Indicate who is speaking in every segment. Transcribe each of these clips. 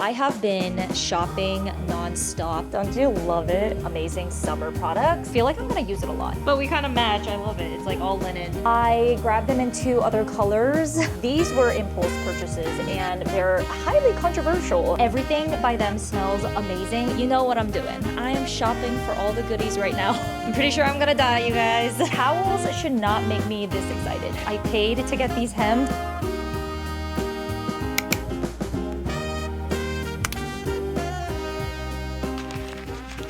Speaker 1: I have been shopping non-stop. Don't you love it? Amazing summer products. Feel like I'm gonna use it a lot. But we kind of match. I love it. It's like all linen. I grabbed them in 2 other colors. These were impulse purchases and they're highly controversial. Everything by them smells amazing. You know what I'm doing. I am shopping for all the goodies right now. I'm pretty sure I'm gonna die, you guys. Towels should not make me this excited. I paid to get these hemmed.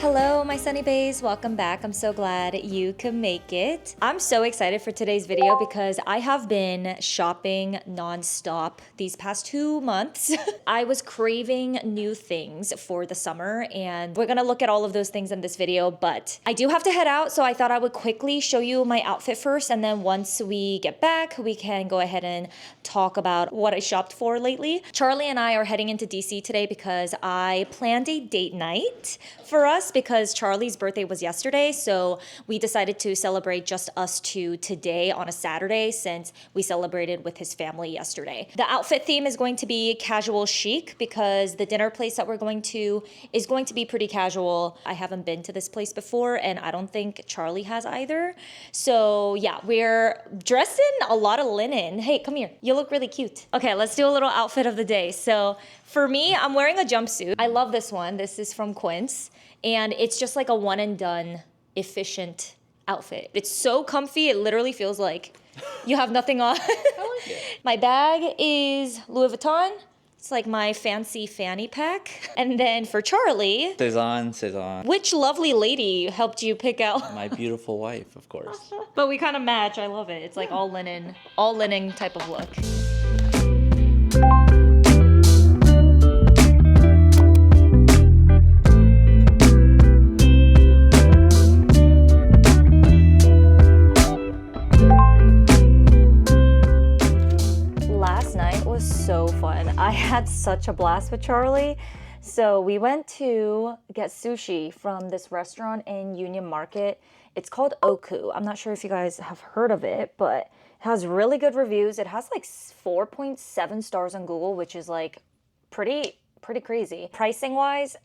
Speaker 1: Hello, my sunny bays. Welcome back. I'm so glad you could make it. I'm so excited for today's video because I have been shopping non-stop these past 2 months. I was craving new things for the summer and we're gonna look at all of those things in this video, but I do have to head out, so I thought I would quickly show you my outfit first, and then once we get back, we can go ahead and talk about what I shopped for lately. Charlie and I are heading into DC today because I planned a date night for us because Charlie's birthday was yesterday, so we decided to celebrate just us two today on a Saturday since we celebrated with his family yesterday. The outfit theme is going to be casual chic because the dinner place that we're going to is going to be pretty casual. I haven't been to this place before and I don't think Charlie has either. So yeah, we're dressed in a lot of linen. Hey, come here. You look really cute. Okay, let's do a little outfit of the day. So for me, I'm wearing a jumpsuit. I love this one. This is from Quince. And it's just like a one and done, efficient outfit. It's so comfy, it literally feels like you have nothing on. I like it. My bag is Louis Vuitton. It's like my fancy fanny pack. And then for Charlie,
Speaker 2: Cezanne.
Speaker 1: which lovely lady helped you pick out?
Speaker 2: My beautiful wife, of course.
Speaker 1: But we kind of match, I love it. It's like all linen type of look. So fun. I had such a blast with Charlie. So we went to get sushi from this restaurant in Union Market. It's called Oku. I'm not sure if you guys have heard of it, but it has really good reviews. It has like 4.7 stars on Google, which is like pretty crazy. Pricing wise,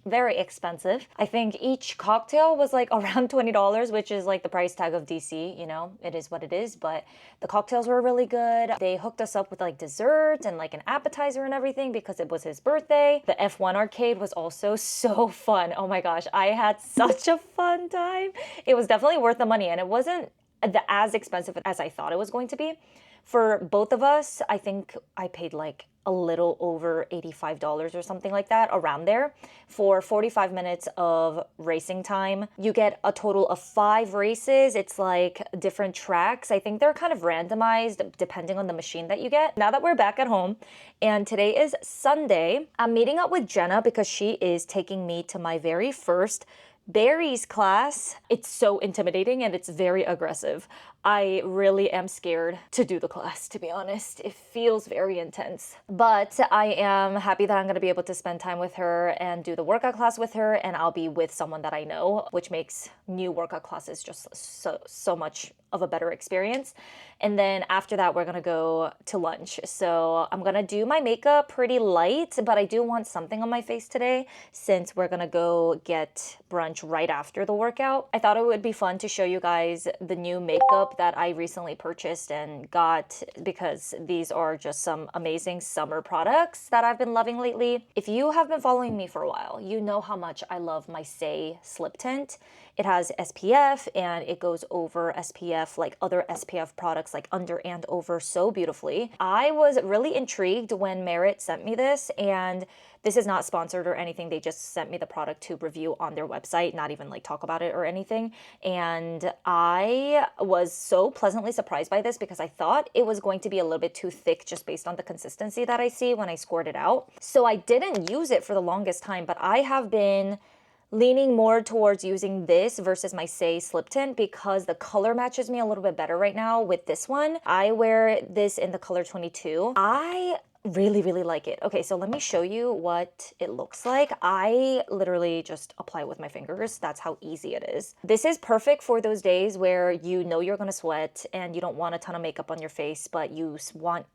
Speaker 1: very expensive. I think each cocktail was like around $20, which is like the price tag of DC, you know, it is what it is, but the cocktails were really good. They hooked us up with like dessert and like an appetizer and everything because it was his birthday. The F1 arcade was also so fun. Oh my gosh, I had such a fun time. It was definitely worth the money and it wasn't as expensive as I thought it was going to be. For both of us, I think I paid like a little over $85 or something like that, around there, for 45 minutes of racing time. You get a total of 5 races. It's like different tracks. I think they're kind of randomized depending on the machine that you get. Now that we're back at home and today is Sunday, I'm meeting up with Jenna because she is taking me to my very first berries class. It's so intimidating and it's very aggressive. I really am scared to do the class, to be honest. It feels very intense. But I am happy that I'm going to be able to spend time with her and do the workout class with her, and I'll be with someone that I know, which makes new workout classes just so much of a better experience. And then after that, we're gonna go to lunch. So I'm gonna do my makeup pretty light, but I do want something on my face today since we're gonna go get brunch right after the workout. I thought it would be fun to show you guys the new makeup that I recently purchased and got because these are just some amazing summer products that I've been loving lately. If you have been following me for a while, you know how much I love my Say Slip Tint. It has SPF and it goes over SPF like other SPF products like under and over so beautifully. I was really intrigued when Merit sent me this, and this is not sponsored or anything. They just sent me the product to review on their website, not even like talk about it or anything. And I was so pleasantly surprised by this because I thought it was going to be a little bit too thick just based on the consistency that I see when I squirt it out. So I didn't use it for the longest time, but I have been leaning more towards using this versus my Say Slip Tint because the color matches me a little bit better right now with this one. I wear this in the color 22. I really like it. Okay, so let me show you what it looks like. I literally just apply it with my fingers. That's how easy it is. This is perfect for those days where you know you're gonna sweat and you don't want a ton of makeup on your face, but you want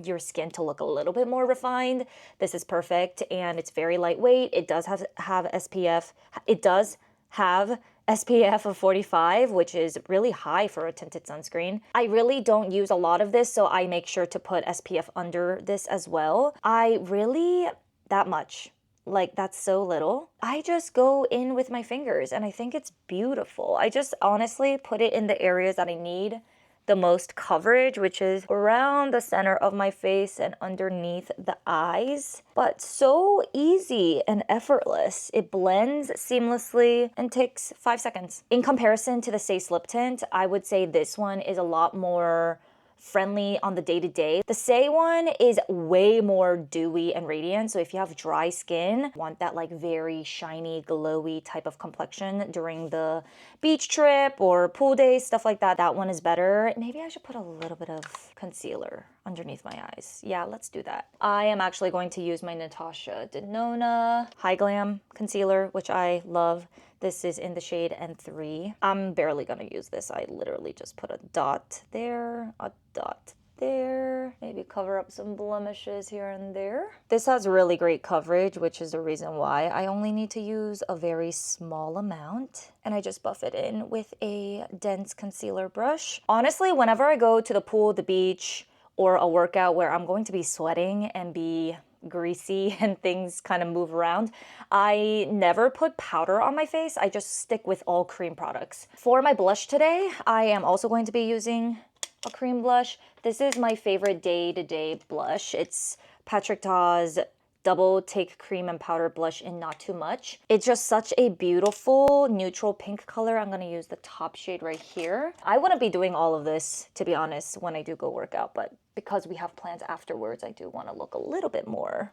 Speaker 1: your skin to look a little bit more refined, this is perfect. And it's very lightweight. It does have SPF. It does have SPF of 45, which is really high for a tinted sunscreen. I really don't use a lot of this, so I make sure to put SPF under this as well. That much. Like, that's so little. I just go in with my fingers and I think it's beautiful. I just honestly put it in the areas that I need the most coverage, which is around the center of my face and underneath the eyes. But so easy and effortless. It blends seamlessly and takes 5 seconds. In comparison to the Stay Slip Tint, I would say this one is a lot more friendly on the day-to-day. The Say one is way more dewy and radiant. So if you have dry skin, want that like very shiny, glowy type of complexion during the beach trip or pool day, stuff like that, that one is better. Maybe I should put a little bit of concealer underneath my eyes. Yeah, let's do that. I am actually going to use my Natasha Denona High Glam concealer, which I love. This is in the shade N3. I'm barely gonna use this. I literally just put a dot there, a dot there, maybe cover up some blemishes here and there. This has really great coverage, which is the reason why I only need to use a very small amount. And I just buff it in with a dense concealer brush. Honestly, whenever I go to the pool, the beach, or a workout where I'm going to be sweating and be greasy and things kind of move around, I never put powder on my face. I just stick with all cream products. For my blush today, I am also going to be using a cream blush. This is my favorite day-to-day blush. It's Patrick Ta's Double Take Cream and Powder Blush in Not Too Much. It's just such a beautiful neutral pink color. I'm gonna use the top shade right here. I wouldn't be doing all of this, to be honest, when I do go work out, but because we have plans afterwards, I do want to look a little bit more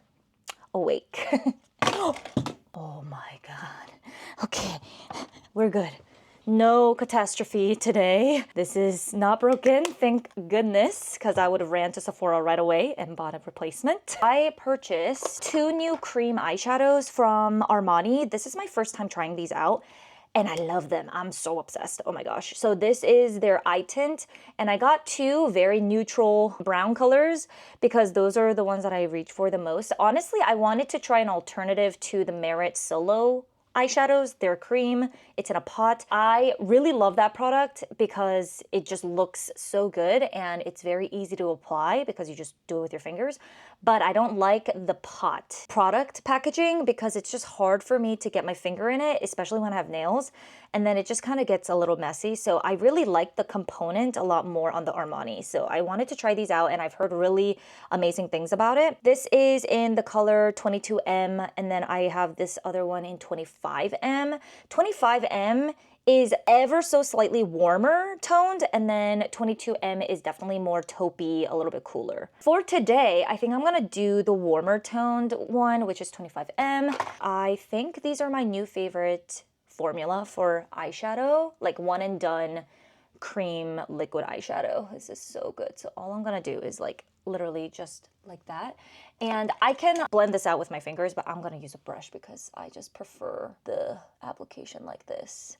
Speaker 1: awake. Oh my God. Okay, we're good. No catastrophe today. This is not broken, thank goodness, because I would have ran to Sephora right away and bought a replacement. I purchased 2 new cream eyeshadows from Armani. This is my first time trying these out, and I love them. I'm so obsessed. Oh my gosh. So this is their eye tint, and I got 2 very neutral brown colors because those are the ones that I reach for the most. Honestly, I wanted to try an alternative to the Merit Solo eyeshadows. They're cream, it's in a pot. I really love that product because it just looks so good and it's very easy to apply because you just do it with your fingers. But I don't like the pot product packaging because it's just hard for me to get my finger in it, especially when I have nails. And then it just kind of gets a little messy. So I really like the component a lot more on the Armani. So I wanted to try these out and I've heard really amazing things about it. This is in the color 22M, and then I have this other one in 25M. 25M is ever so slightly warmer toned, and then 22M is definitely more taupey, a little bit cooler. For today, I think I'm gonna do the warmer toned one, which is 25M. I think these are my new favorite formula for eyeshadow, like one and done cream liquid eyeshadow. This is so good. So all I'm gonna do is like literally just like that. And I can blend this out with my fingers, but I'm gonna use a brush because I just prefer the application like this.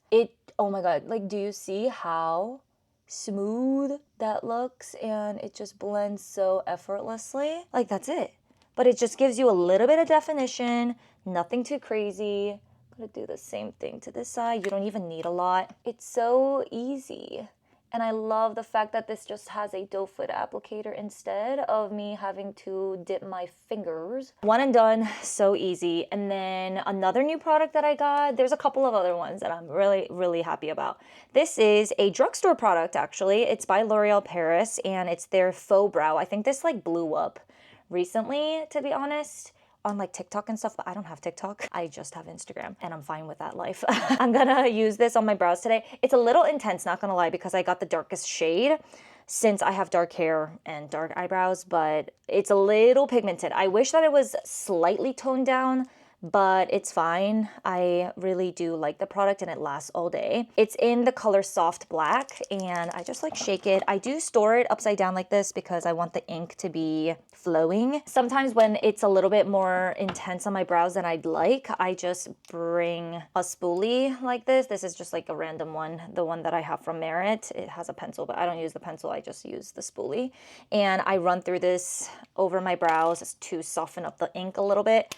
Speaker 1: Oh my God, like do you see how smooth that looks? And it just blends so effortlessly. Like that's it. But it just gives you a little bit of definition, nothing too crazy. I'm gonna do the same thing to this side. You don't even need a lot. It's so easy. And I love the fact that this just has a doe foot applicator instead of me having to dip my fingers. One and done, so easy. And then another new product that I got, there's a couple of other ones that I'm really, really happy about. This is a drugstore product actually. It's by L'Oreal Paris and it's their faux brow. I think this like blew up recently, to be honest, on like TikTok and stuff, but I don't have TikTok. I just have Instagram and I'm fine with that life. I'm gonna use this on my brows today. It's a little intense, not gonna lie, because I got the darkest shade since I have dark hair and dark eyebrows, but it's a little pigmented. I wish that it was slightly toned down, but it's fine. I really do like the product and it lasts all day. It's in the color soft black and I just like shake it. I do store it upside down like this because I want the ink to be flowing. Sometimes when it's a little bit more intense on my brows than I'd like, I just bring a spoolie like this. This is just like a random one, the one that I have from Merit. It has a pencil, but I don't use the pencil, I just use the spoolie. And I run through this over my brows to soften up the ink a little bit.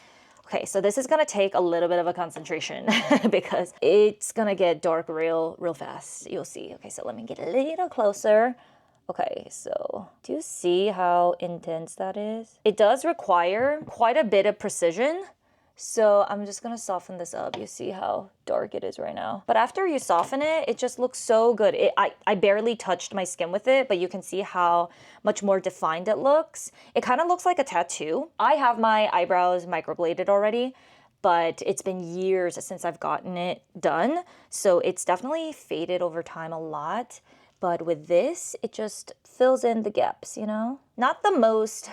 Speaker 1: Okay, so this is gonna take a little bit of a concentration because it's gonna get dark real fast. You'll see. Okay, so let me get a little closer. Okay, so do you see how intense that is? It does require quite a bit of precision. So I'm just gonna soften this up. You see how dark it is right now. But after you soften it, it just looks so good. I barely touched my skin with it, but you can see how much more defined it looks. It kind of looks like a tattoo. I have my eyebrows microbladed already, but it's been years since I've gotten it done. So it's definitely faded over time a lot. But with this, it just fills in the gaps, you know? Not the most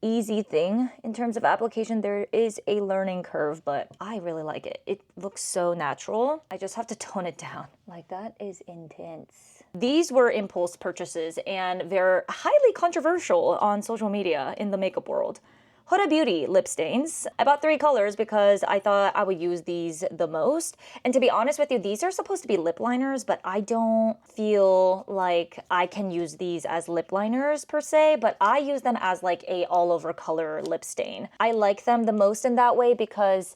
Speaker 1: easy thing in terms of application. There is a learning curve, but I really like it. It looks so natural. I just have to tone it down. Like, that is intense. These were impulse purchases and they're highly controversial on social media in the makeup world. Huda Beauty lip stains. I bought 3 colors because I thought I would use these the most. And to be honest with you, these are supposed to be lip liners, but I don't feel like I can use these as lip liners per se, but I use them as like a all over color lip stain. I like them the most in that way because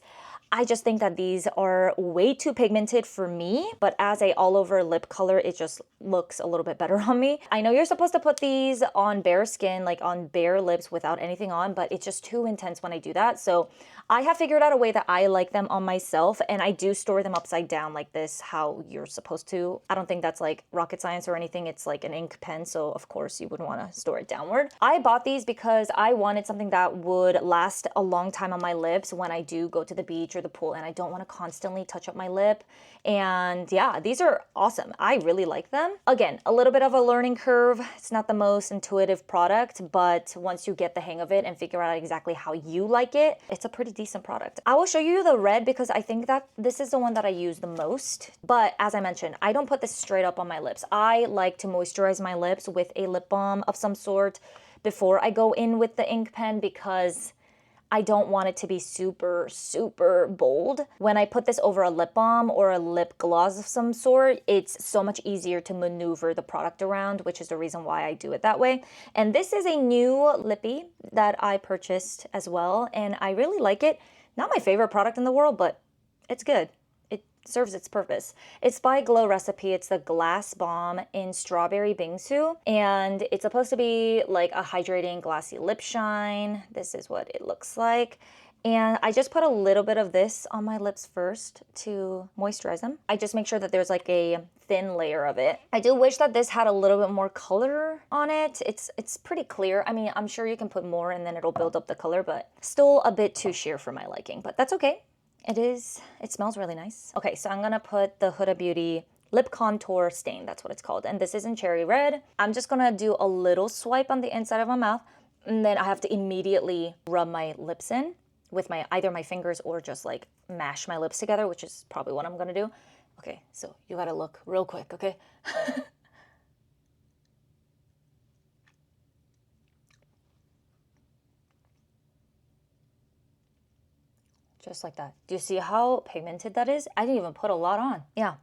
Speaker 1: I just think that these are way too pigmented for me, but as a all over lip color, it just looks a little bit better on me. I know you're supposed to put these on bare skin, like on bare lips without anything on, but it's just too intense when I do that. So I have figured out a way that I like them on myself, and I do store them upside down like this, how you're supposed to. I don't think that's like rocket science or anything. It's like an ink pen, so of course you would want to store it downward. I bought these because I wanted something that would last a long time on my lips when I do go to the beach or the pool, and I don't want to constantly touch up my lip. And yeah, these are awesome. I really like them. Again, a little bit of a learning curve. It's not the most intuitive product, but once you get the hang of it and figure out exactly how you like it, it's a pretty decent product. I will show you the red because I think that this is the one that I use the most. But as I mentioned, I don't put this straight up on my lips. I like to moisturize my lips with a lip balm of some sort before I go in with the ink pen because I don't want it to be super bold. When I put this over a lip balm or a lip gloss of some sort, it's so much easier to maneuver the product around, which is the reason why I do it that way. And this is a new lippy that I purchased as well, and I really like it. Not my favorite product in the world, but it's good. It serves its purpose. It's by Glow Recipe. It's the Glass Balm in Strawberry Bingsu, and it's supposed to be like a hydrating glassy lip shine. This is what it looks like. And I just put a little bit of this on my lips first to moisturize them. I just make sure that there's like a thin layer of it. I do wish that this had a little bit more color on it. It's pretty clear. I mean, I'm sure you can put more and then it'll build up the color, but still a bit too sheer for my liking, but that's okay. It smells really nice. Okay, so I'm gonna put the Huda Beauty lip contour stain, that's what it's called. And this is in cherry red. I'm just gonna do a little swipe on the inside of my mouth, and then I have to immediately rub my lips in with either my fingers or just like mash my lips together, which is probably what I'm gonna do. Okay, so you gotta look real quick, okay? Just like that. Do you see how pigmented that is? I didn't even put a lot on. Yeah,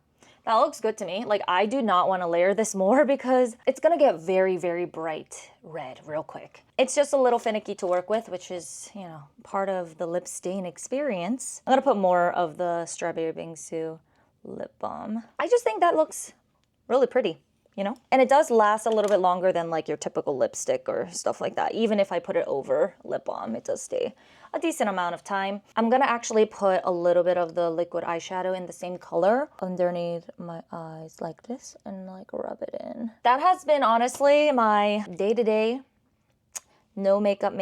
Speaker 1: that looks good to me. Like, I do not want to layer this more because it's gonna get very bright red real quick. It's just a little finicky to work with, which is, you know, part of the lip stain experience. I'm gonna put more of the Strawberry Bingsu lip balm. I just think that looks really pretty, you know? And it does last a little bit longer than like your typical lipstick or stuff like that. Even if I put it over lip balm, it does stay a decent amount of time. I'm gonna actually put a little bit of the liquid eyeshadow in the same color underneath my eyes like this and like rub it in. That has been honestly my day-to-day no makeup.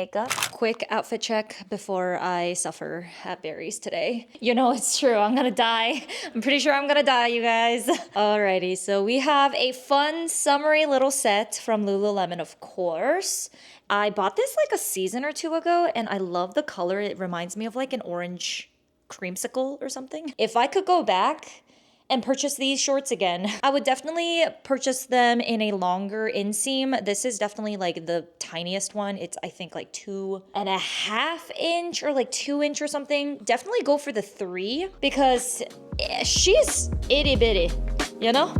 Speaker 1: Quick outfit check before I suffer at Barry's today. You know, it's true, I'm gonna die. I'm pretty sure I'm gonna die, you guys. Alrighty, so we have a fun summery little set from Lululemon, of course. I bought this like a season or two ago and I love the color. It reminds me of like an orange creamsicle or something. If I could go back and purchase these shorts again, I would definitely purchase them in a longer inseam. This is definitely like the tiniest one. It's I think like 2.5 inch or like 2 inch or something. Definitely go for the 3 because she's itty bitty, you know?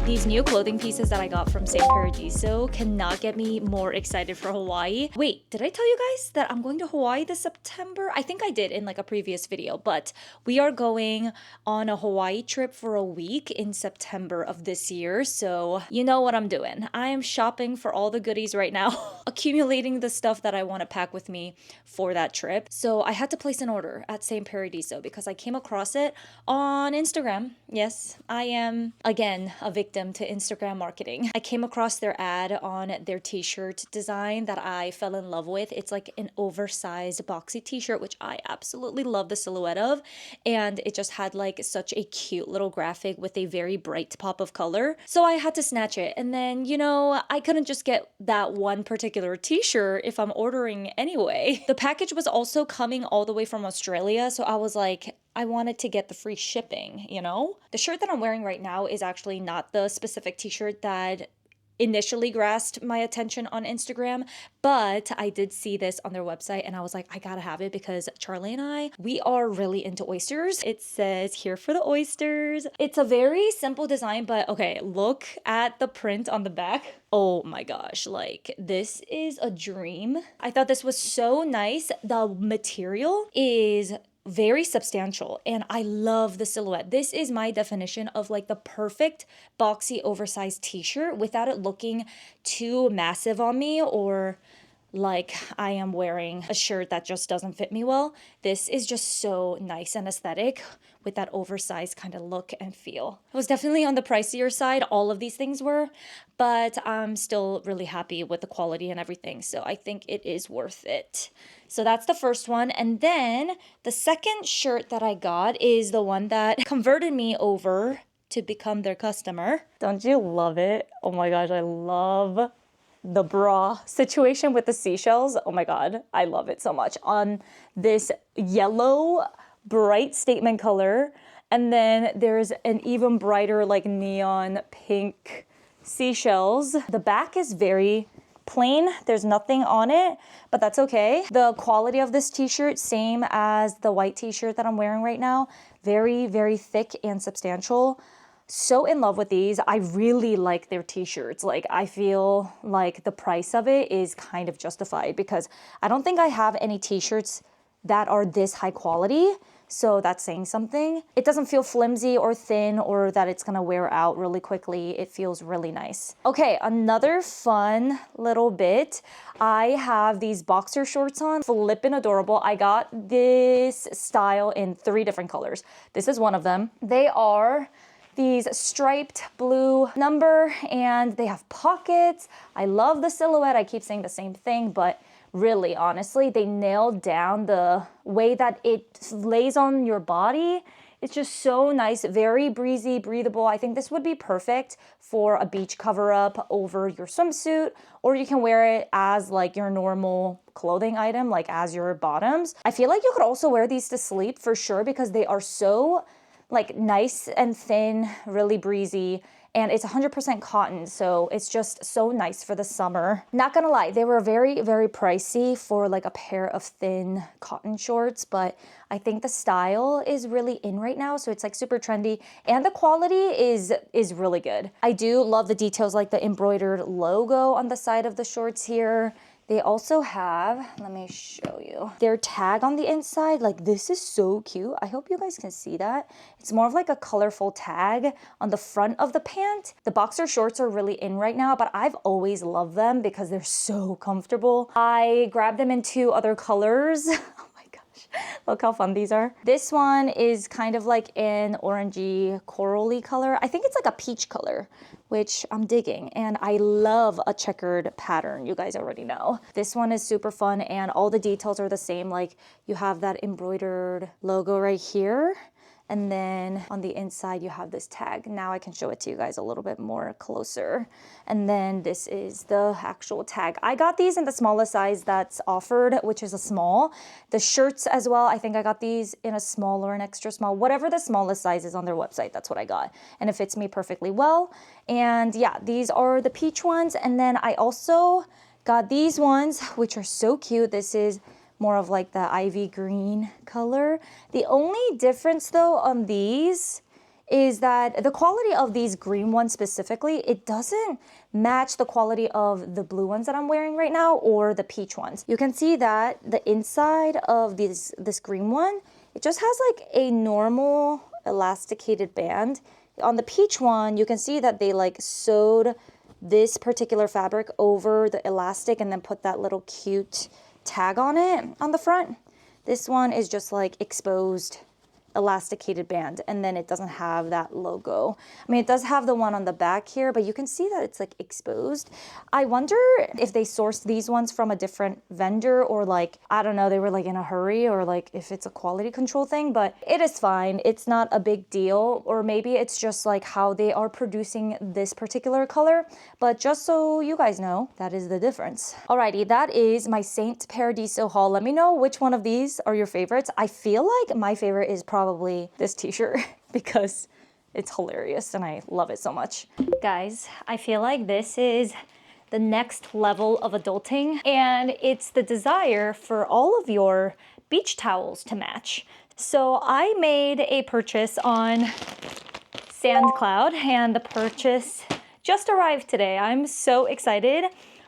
Speaker 1: These new clothing pieces that I got from St. Paradiso cannot get me more excited for Hawaii. Wait, did I tell you guys that I'm going to Hawaii this September? I think I did in like a previous video, but we are going on a Hawaii trip for a week in September of this year. So you know what I'm doing. I am shopping for all the goodies right now, accumulating the stuff that I want to pack with me for that trip. So I had to place an order at St. Paradiso because I came across it on Instagram. Yes, I am again a victim to Instagram marketing. I came across their ad on their t-shirt design that I fell in love with. It's like an oversized boxy t-shirt, which I absolutely love the silhouette of. And it just had like such a cute little graphic with a very bright pop of color. So I had to snatch it. And then, you know, I couldn't just get that one particular t-shirt if I'm ordering anyway. The package was also coming all the way from Australia. So I was like, I wanted to get the free shipping, you know? The shirt that I'm wearing right now is actually not the specific t-shirt that initially grasped my attention on Instagram, but I did see this on their website and I was like, I gotta have it because Charlie and I, we are really into oysters. It says here for the oysters. It's a very simple design, but okay, look at the print on the back. Oh my gosh, like this is a dream. I thought this was so nice. The material is very substantial and I love the silhouette. This is my definition of like the perfect boxy oversized t-shirt without it looking too massive on me or like I am wearing a shirt that just doesn't fit me well. This is just so nice and aesthetic with that oversized kind of look and feel. It was definitely on the pricier side, all of these things were, but I'm still really happy with the quality and everything. So I think it is worth it. So that's the first one. And then the second shirt that I got is the one that converted me over to become their customer. Don't you love it? Oh my gosh, I love the bra situation with the seashells. Oh my God, I love it so much. On this yellow, bright statement color. And then there's an even brighter like neon pink seashells. The back is very plain. There's nothing on it, but that's okay. The quality of this t-shirt, same as the white t-shirt that I'm wearing right now. Very, very thick and substantial. So in love with these. I really like their t-shirts. Like I feel like the price of it is kind of justified because I don't think I have any t-shirts that are this high quality. So that's saying something. It doesn't feel flimsy or thin or that it's gonna wear out really quickly. It feels really nice. Okay, another fun little bit. I have these boxer shorts on, flippin' adorable. I got this style in 3 different colors. This is one of them. They are these striped blue number and they have pockets. I love the silhouette. I keep saying the same thing, but really, honestly, they nailed down the way that it lays on your body. It's just so nice, very breezy, breathable. I think this would be perfect for a beach cover-up over your swimsuit, or you can wear it as like your normal clothing item, like as your bottoms. I feel like you could also wear these to sleep for sure because they are so like nice and thin, really breezy. And it's 100% cotton, so it's just so nice for the summer. Not gonna lie, they were very, very pricey for like a pair of thin cotton shorts, but I think the style is really in right now, so it's like super trendy, and the quality is really good. I do love the details like the embroidered logo on the side of the shorts here. They also have, let me show you, their tag on the inside. Like this is so cute. I hope you guys can see that. It's more of like a colorful tag on the front of the pant. The boxer shorts are really in right now, but I've always loved them because they're so comfortable. I grabbed them in 2 other colors. Oh my gosh, look how fun these are. This one is kind of like an orangey corally color. I think it's like a peach color, which I'm digging. And I love a checkered pattern, you guys already know. This one is super fun and all the details are the same. Like you have that embroidered logo right here. And then on the inside, you have this tag. Now I can show it to you guys a little bit more closer. And then this is the actual tag. I got these in the smallest size that's offered, which is a small. The shirts as well, I think I got these in a small or an extra small, whatever the smallest size is on their website, that's what I got. And it fits me perfectly well. And yeah, these are the peach ones. And then I also got these ones, which are so cute. This is more of like the ivy green color. The only difference though on these is that the quality of these green ones specifically, it doesn't match the quality of the blue ones that I'm wearing right now or the peach ones. You can see that the inside of this green one, it just has like a normal elasticated band. On the peach one, you can see that they like sewed this particular fabric over the elastic and then put that little cute tag on it on the front. This one is just like exposed elasticated band, and then it doesn't have that logo. I mean, it does have the one on the back here, but you can see that it's like exposed. I wonder if they sourced these ones from a different vendor, or like, I don't know, they were like in a hurry, or like if it's a quality control thing, but it is fine. It's not a big deal, or maybe it's just like how they are producing this particular color. But just so you guys know, that is the difference. Alrighty, that is my Saint Paradiso haul. Let me know which one of these are your favorites. I feel like my favorite is probably this t-shirt because it's hilarious and I love it so much. Guys, I feel like this is the next level of adulting, and it's the desire for all of your beach towels to match. So I made a purchase on SandCloud, and the purchase just arrived today. I'm so excited.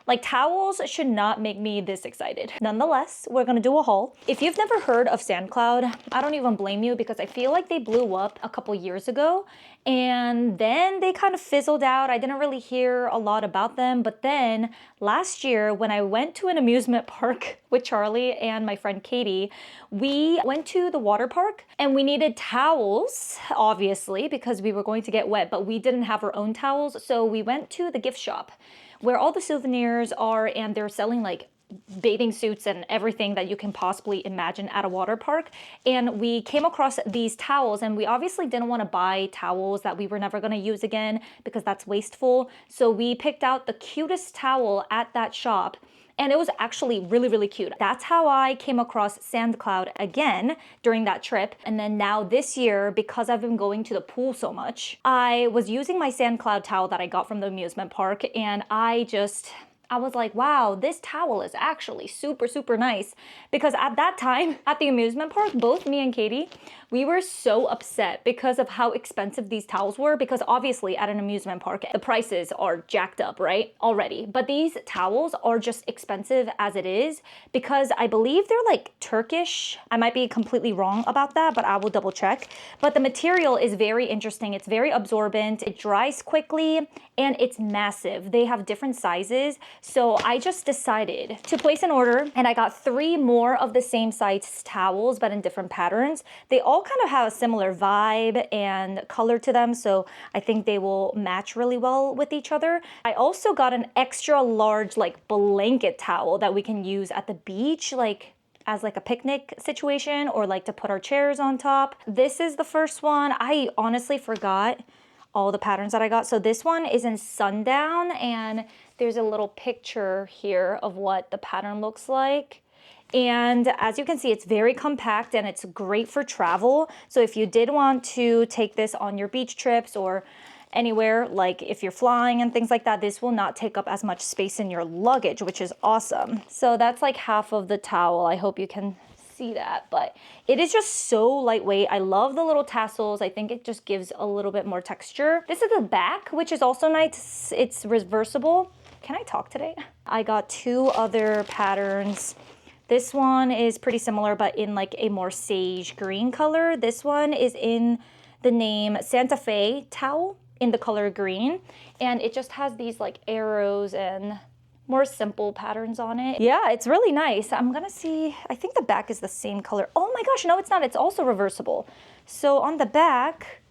Speaker 1: Like, towels should not make me this excited. Nonetheless, we're gonna do a haul. If you've never heard of SandCloud, I don't even blame you, because I feel like they blew up a couple years ago and then they kind of fizzled out. I didn't really hear a lot about them. But then last year, when I went to an amusement park with Charlie and my friend Katie, we went to the water park and we needed towels, obviously, because we were going to get wet, but we didn't have our own towels. So we went to the gift shop where all the souvenirs are, and they're selling like bathing suits and everything that you can possibly imagine at a water park. And we came across these towels, and we obviously didn't want to buy towels that we were never going to use again because that's wasteful. So we picked out the cutest towel at that shop, and it was actually really, really cute. That's how I came across SandCloud again during that trip. And then now this year, because I've been going to the pool so much, I was using my SandCloud towel that I got from the amusement park, and I was like, wow, this towel is actually super, super nice. Because at that time, at the amusement park, both me and Katie, we were so upset because of how expensive these towels were, because obviously at an amusement park, the prices are jacked up, right? Already. But these towels are just expensive as it is, because I believe they're like Turkish. I might be completely wrong about that, but I will double check. But the material is very interesting. It's very absorbent. It dries quickly, and it's massive. They have different sizes. So I just decided to place an order, and I got 3 more of the same size towels, but in different patterns. They all kind of have a similar vibe and color to them, so I think they will match really well with each other. I also got an extra large like blanket towel that we can use at the beach, like as like a picnic situation, or like to put our chairs on top. This is the first one. I honestly forgot all the patterns that I got. So this one is in Sundown, and there's a little picture here of what the pattern looks like. And as you can see, it's very compact and it's great for travel. So if you did want to take this on your beach trips or anywhere, like if you're flying and things like that, this will not take up as much space in your luggage, which is awesome. So that's like half of the towel. I hope you can see that, but it is just so lightweight. I love the little tassels. I think it just gives a little bit more texture. This is the back, which is also nice. It's reversible. Can I talk today? I got 2 other patterns. This one is pretty similar, but in like a more sage green color. This one is in the name Santa Fe towel in the color green. And it just has these like arrows and more simple patterns on it. Yeah, it's really nice. I'm gonna see, I think the back is the same color. Oh my gosh, no, it's not. It's also reversible. So on the back,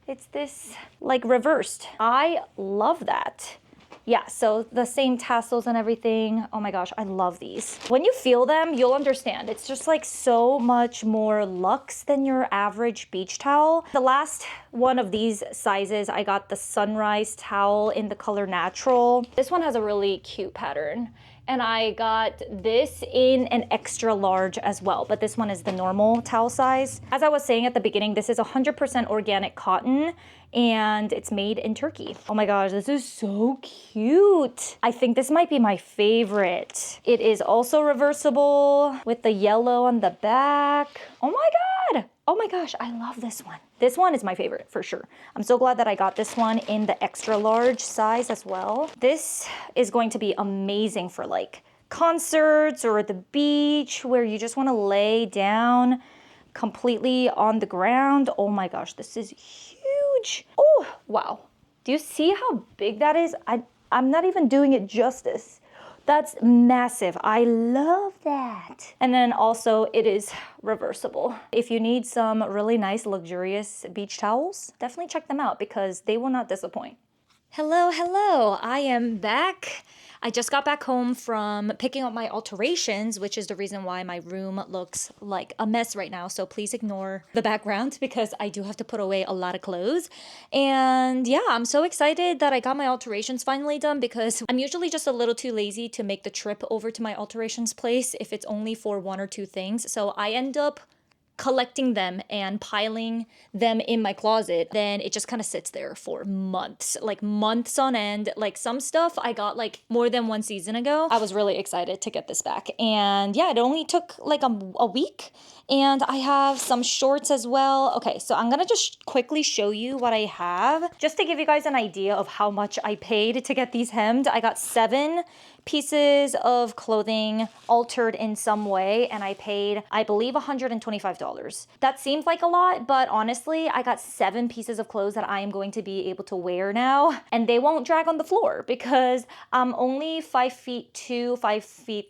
Speaker 1: it's this like reversed. I love that. Yeah, so the same tassels and everything. Oh my gosh, I love these. When you feel them, you'll understand. It's just like so much more luxe than your average beach towel. The last one of these sizes, I got the sunrise towel in the color natural. This one has a really cute pattern. And I got this in an extra large as well, but this one is the normal towel size. As I was saying at the beginning, this is 100% organic cotton and it's made in Turkey. Oh my gosh, this is so cute. I think this might be my favorite. It is also reversible with the yellow on the back. Oh my God. Oh my gosh, I love this one. This one is my favorite for sure. I'm so glad that I got this one in the extra large size as well. This is going to be amazing for like concerts or at the beach where you just want to lay down completely on the ground. Oh my gosh, this is huge. Oh, wow. Do you see how big that is? I'm not even doing it justice. That's massive. I love that. And then also it is reversible. If you need some really nice, luxurious beach towels, definitely check them out because they will not disappoint. Hello, I am back. I just got back home from picking up my alterations, which is the reason why my room looks like a mess right now. So please ignore the background because I do have to put away a lot of clothes. And yeah, I'm so excited that I got my alterations finally done because I'm usually just a little too lazy to make the trip over to my alterations place if it's only for one or two things. So I end up collecting them and piling them in my closet. Then it just kind of sits there for months, like months on end. Like some stuff I got like more than one season ago. I was really excited to get this back. And yeah, it only took like a week. And I have some shorts as well. Okay, so I'm gonna just quickly show you what I have just to give you guys an idea of how much I paid to get these hemmed. I got 7 pieces of clothing altered in some way and I paid, I believe, $125. That seems like a lot, but honestly, I got 7 pieces of clothes that I am going to be able to wear now and they won't drag on the floor because I'm only 5'2", 5'3"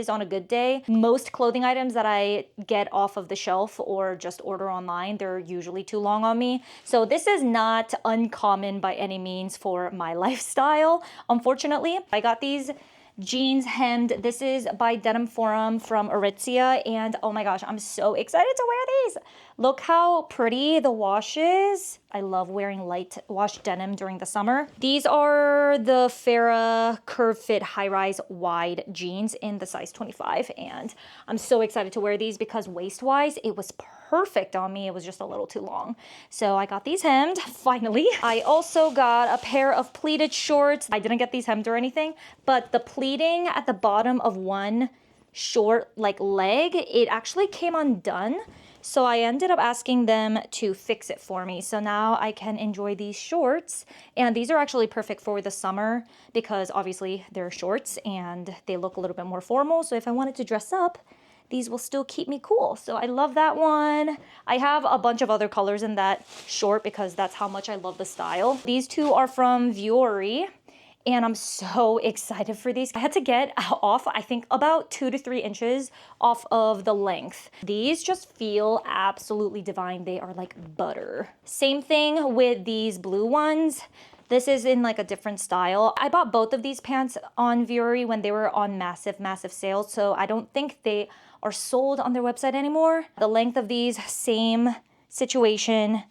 Speaker 1: on a good day. Most clothing items that I get off of the shelf or just order online, they're usually too long on me. So this is not uncommon by any means for my lifestyle, unfortunately. I got these jeans hemmed. This is by Denim Forum from Aritzia and oh my gosh, I'm so excited to wear these. Look how pretty the wash is. I love wearing light wash denim during the summer. These are the Farrah Curve Fit High Rise Wide jeans in the size 25 and I'm so excited to wear these because waist-wise it was perfect on me. It was just a little too long. So I got these hemmed, finally. I also got a pair of pleated shorts. I didn't get these hemmed or anything, but the pleating at the bottom of one short like leg, it actually came undone. So I ended up asking them to fix it for me. So now I can enjoy these shorts. And these are actually perfect for the summer because obviously they're shorts and they look a little bit more formal. So if I wanted to dress up, these will still keep me cool. So I love that one. I have a bunch of other colors in that short because that's how much I love the style. These two are from Vuori. And I'm so excited for these. I had to get off, I think, about 2 to 3 inches off of the length. These just feel absolutely divine. They are like butter. Same thing with these blue ones. This is in like a different style. I bought both of these pants on Vuori when they were on massive sales. So I don't think they are sold on their website anymore. The length of these, same situation.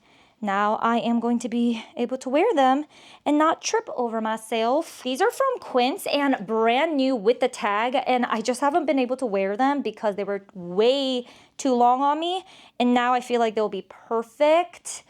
Speaker 1: Now I am going to be able to wear them and not trip over myself. These are from Quince and brand new with the tag, and I just haven't been able to wear them because they were way too long on me. And now I feel like they'll be perfect.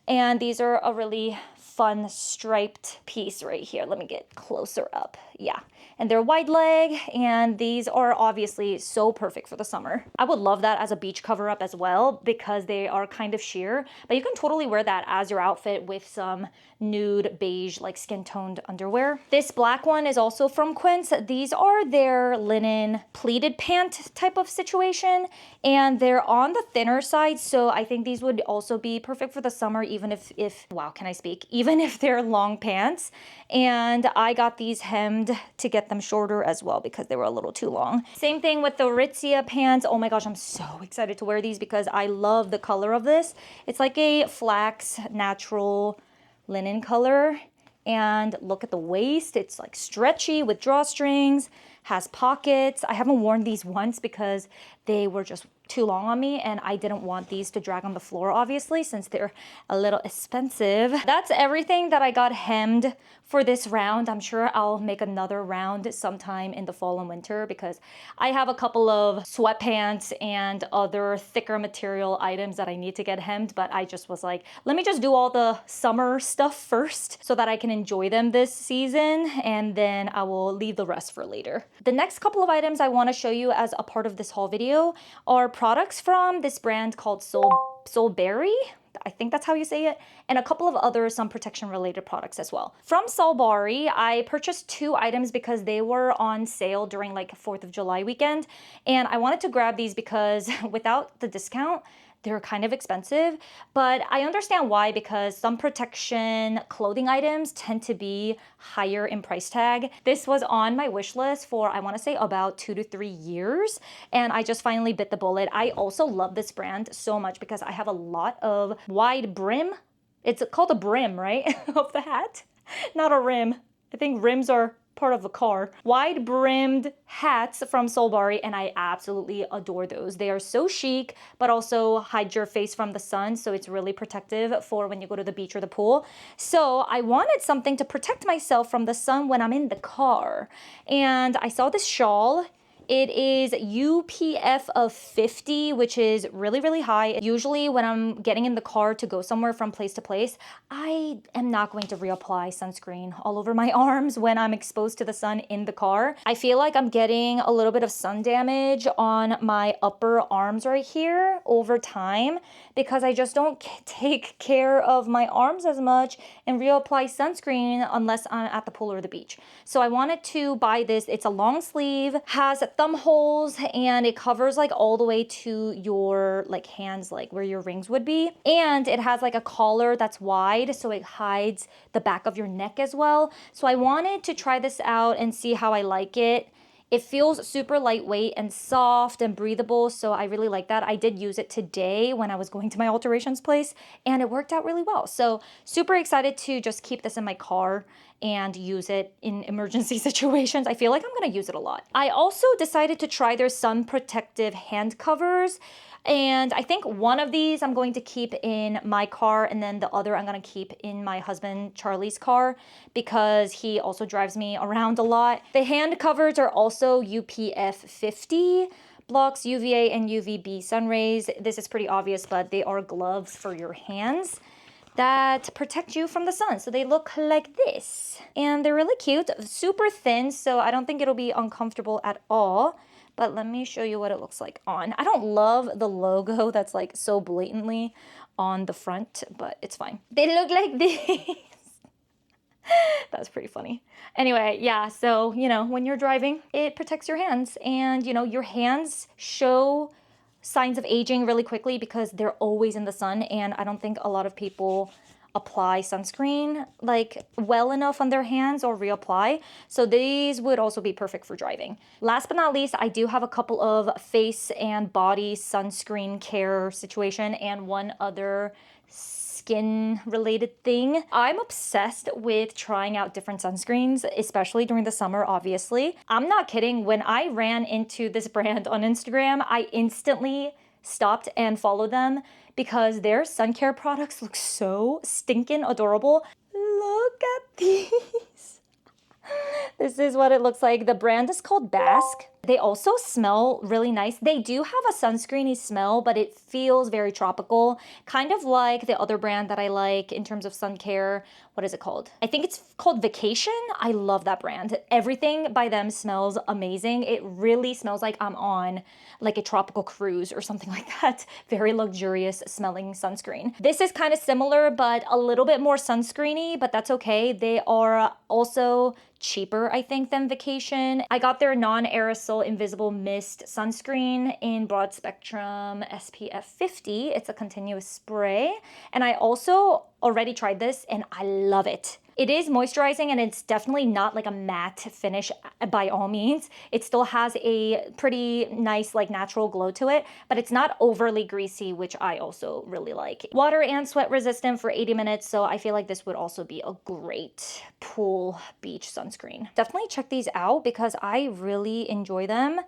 Speaker 1: And these are a really fun striped piece right here. Let me get closer up. Yeah. And they're wide leg, and these are obviously so perfect for the summer. I would love that as a beach cover up as well because they are kind of sheer, but you can totally wear that as your outfit with some nude beige like skin toned underwear. This black one is also from Quince. These are their linen pleated pant type of situation and they're on the thinner side, so I think these would also be perfect for the summer even if wow, can I speak? Even if they're long pants. And I got these hemmed to get them shorter as well because they were a little too long. Same thing with the Aritzia pants. Oh my gosh, I'm so excited to wear these because I love the color of this. It's like a flax natural linen color And look at the waist. It's like stretchy with drawstrings, has pockets. I haven't worn these once because they were just too long on me and I didn't want these to drag on the floor, obviously, since they're a little expensive. That's everything that I got hemmed for this round. I'm sure I'll make another round sometime in the fall and winter because I have a couple of sweatpants and other thicker material items that I need to get hemmed, but I just was like, let me just do all the summer stuff first so that I can enjoy them this season, and then I will leave the rest for later. The next couple of items I want to show you as a part of this haul video are products from this brand called Soulberry. I think that's how you say it, and a couple of other sun protection related products as well. From Soulberry, I purchased 2 items because they were on sale during like 4th of July weekend, and I wanted to grab these because without the discount, they're kind of expensive, but I understand why, because sun protection clothing items tend to be higher in price tag. This was on my wish list for, I want to say, about 2 to 3 years, and I just finally bit the bullet. I also love this brand so much because I have a lot of wide brim. It's called a brim, right? Of the hat, not a rim. I think rims are part of the car. Wide brimmed hats from Soulberry, and I absolutely adore those. They are so chic, but also hide your face from the sun, so it's really protective for when you go to the beach or the pool. So I wanted something to protect myself from the sun when I'm in the car, and I saw this shawl. It is UPF of 50, which is really, really high. Usually when I'm getting in the car to go somewhere from place to place, I am not going to reapply sunscreen all over my arms when I'm exposed to the sun in the car. I feel like I'm getting a little bit of sun damage on my upper arms right here over time because I just don't take care of my arms as much and reapply sunscreen unless I'm at the pool or the beach. So I wanted to buy this. It's a long sleeve, has thumb holes, and it covers like all the way to your like hands, like where your rings would be. And it has like a collar that's wide, so it hides the back of your neck as well. So I wanted to try this out and see how I like it. It feels super lightweight and soft and breathable, so I really like that. I did use it today when I was going to my alterations place, and it worked out really well. So super excited to just keep this in my car and use it in emergency situations. I feel like I'm gonna use it a lot. I also decided to try their sun protective hand covers. And I think one of these I'm going to keep in my car, and then the other I'm going to keep in my husband Charlie's car because he also drives me around a lot. The hand covers are also UPF 50, blocks UVA and UVB sun rays. This is pretty obvious, but they are gloves for your hands that protect you from the sun. So they look like this, and they're really cute, super thin, so I don't think it'll be uncomfortable at all. But let me show you what it looks like on. I don't love the logo that's like so blatantly on the front, but it's fine. They look like this. That's pretty funny. Anyway, yeah, so, you know, when you're driving, it protects your hands, and, you know, your hands show signs of aging really quickly because they're always in the sun, and I don't think a lot of people apply sunscreen like well enough on their hands or reapply. So these would also be perfect for driving. Last but not least, I do have a couple of face and body sunscreen care situation and one other skin related thing. I'm obsessed with trying out different sunscreens, especially during the summer, obviously. I'm not kidding. When I ran into this brand on Instagram, I instantly stopped and followed them because their sun care products look so stinking adorable. Look at these. This is what it looks like. The brand is called Basque. They also smell really nice. They do have a sunscreeny smell, but it feels very tropical, kind of like the other brand that I like in terms of sun care. What is it called? I think it's called Vacation. I love that brand. Everything by them smells amazing. It really smells like I'm on like a tropical cruise or something like that. Very luxurious smelling sunscreen. This is kind of similar, but a little bit more sunscreeny, but that's okay. They are also cheaper, I think, than Vacation. I got their non-aerosol invisible mist sunscreen in broad spectrum SPF 50. It's a continuous spray. And I also already tried this and I love it. It is moisturizing and it's definitely not like a matte finish by all means. It still has a pretty nice like natural glow to it, but it's not overly greasy, which I also really like. Water and sweat resistant for 80 minutes, so I feel like this would also be a great pool beach sunscreen. Definitely check these out because I really enjoy them.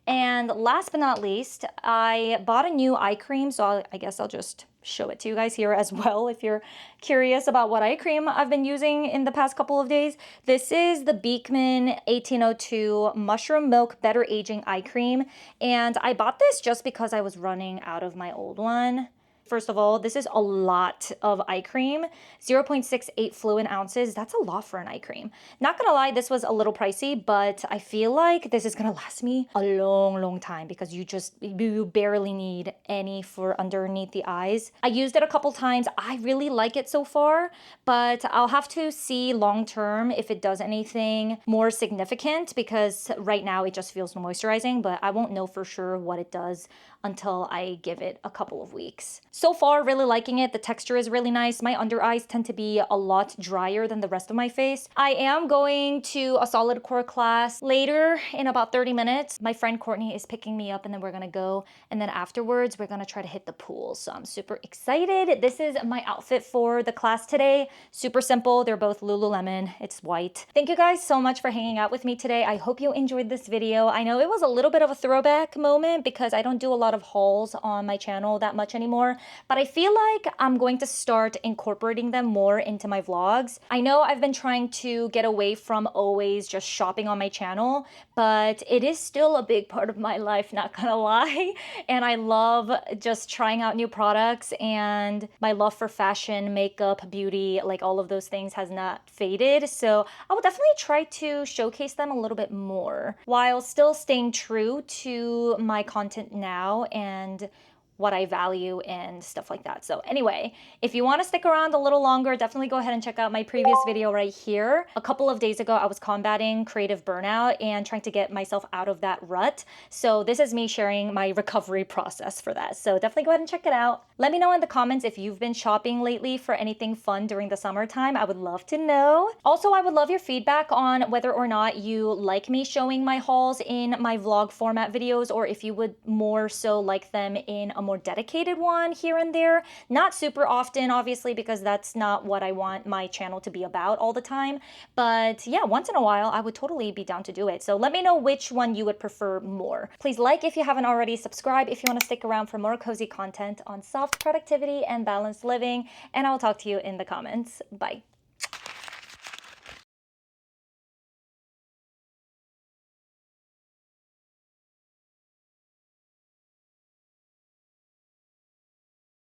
Speaker 1: And last but not least, I bought a new eye cream, so I guess I'll just show it to you guys here as well if you're curious about what eye cream I've been using in the past couple of days. This is the Beekman 1802 Mushroom Milk Better Aging Eye Cream, and I bought this just because I was running out of my old one. First of all, this is a lot of eye cream, 0.68 fluid ounces. That's a lot for an eye cream. Not gonna lie, this was a little pricey, but I feel like this is gonna last me a long time because you barely need any for underneath the eyes. I used it a couple times. I really like it so far, but I'll have to see long term if it does anything more significant because right now it just feels moisturizing, but I won't know for sure what it does until I give it a couple of weeks. So far, really liking it. The texture is really nice. My under eyes tend to be a lot drier than the rest of my face. I am going to a solid core class later in about 30 minutes. My friend Courtney is picking me up and then we're gonna go. And then afterwards, we're gonna try to hit the pool. So I'm super excited. This is my outfit for the class today. Super simple. They're both Lululemon. It's white. Thank you guys so much for hanging out with me today. I hope you enjoyed this video. I know it was a little bit of a throwback moment because I don't do a lot of hauls on my channel that much anymore, but I feel like I'm going to start incorporating them more into my vlogs. I know I've been trying to get away from always just shopping on my channel, but it is still a big part of my life, not gonna lie. And I love just trying out new products, and my love for fashion, makeup, beauty, like all of those things has not faded. So I will definitely try to showcase them a little bit more while still staying true to my content now and what I value and stuff like that. So anyway, if you want to stick around a little longer, definitely go ahead and check out my previous video right here. A couple of days ago, I was combating creative burnout and trying to get myself out of that rut. So this is me sharing my recovery process for that. So definitely go ahead and check it out. Let me know in the comments if you've been shopping lately for anything fun during the summertime. I would love to know. Also, I would love your feedback on whether or not you like me showing my hauls in my vlog format videos, or if you would more so like them in a more dedicated one here and there. Not super often, obviously, because that's not what I want my channel to be about all the time. But yeah, once in a while, I would totally be down to do it. So let me know which one you would prefer more. Please like if you haven't already, subscribe if you want to stick around for more cozy content on soft productivity and balanced living, and I'll talk to you in the comments. Bye.